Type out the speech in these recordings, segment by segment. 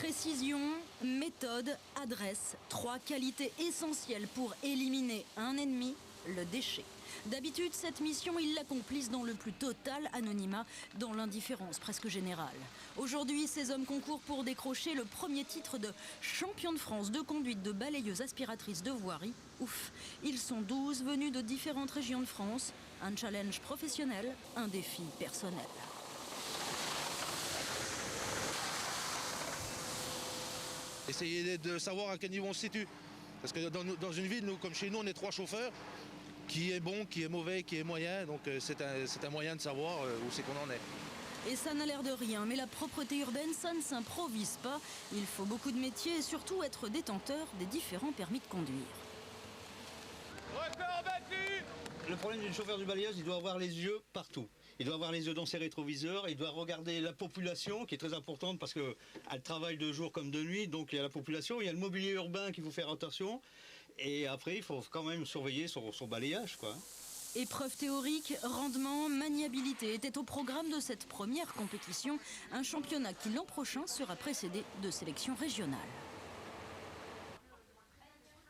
Précision, méthode, adresse, 3 qualités essentielles pour éliminer un ennemi, le déchet. D'habitude, cette mission, ils l'accomplissent dans le plus total anonymat, dans l'indifférence presque générale. Aujourd'hui, ces hommes concourent pour décrocher le premier titre de champion de France de conduite de balayeuse aspiratrice de voirie. Ouf, ils sont 12 venus de différentes régions de France. Un challenge professionnel, un défi personnel. Essayer de savoir à quel niveau on se situe. Parce que dans une ville, nous, comme chez nous, on est 3 chauffeurs. Qui est bon, qui est mauvais, qui est moyen. Donc c'est un moyen de savoir où c'est qu'on en est. Et ça n'a l'air de rien, mais la propreté urbaine, ça ne s'improvise pas. Il faut beaucoup de métiers et surtout être détenteur des différents permis de conduire. Record battu! Le problème du chauffeur du balayage, il doit avoir les yeux partout. Il doit avoir les yeux dans ses rétroviseurs, il doit regarder la population, qui est très importante parce qu'elle travaille de jour comme de nuit, donc il y a la population, il y a le mobilier urbain qu'il faut faire attention, et après il faut quand même surveiller son balayage, quoi. Épreuve théorique, rendement, maniabilité étaient au programme de cette première compétition, un championnat qui l'an prochain sera précédé de sélections régionales.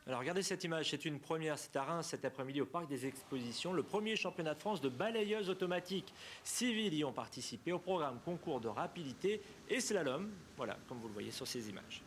Alors regardez cette image, c'est une première, c'est à Reims cet après-midi au Parc des Expositions. Le premier championnat de France de balayeuses automatiques. 6 villes y ont participé au programme concours de rapidité et slalom. Voilà, comme vous le voyez sur ces images.